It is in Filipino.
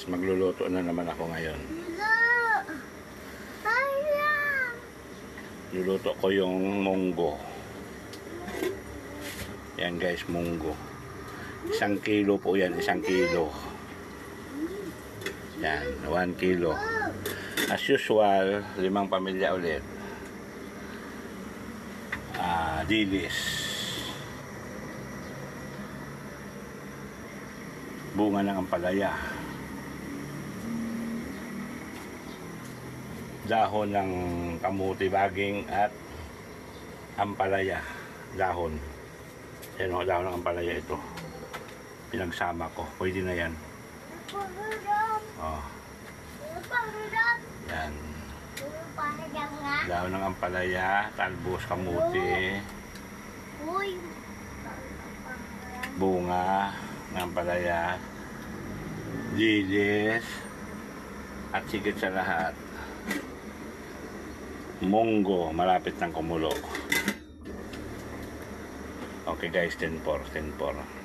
guys, magluluto na naman ako ngayon. Luluto ko yung munggo. Yan guys, munggo. 1 kilo po yan, 1 kilo. Yan, 1 kilo. As usual, 5 pamilya ulit. Dilis. Bunga ng ampalaya. Dahon ng kamuti baging at ampalaya. Dahon. Yan o, dahon ng ampalaya ito. Pinagsama ko. Pwede na yan. Oh. Yan. Dahon ng ampalaya, talbos, kamuti, bunga ng ampalaya, dilis, at sigit sa lahat, munggo, malapit ng kumulo. Okay guys, 10-4.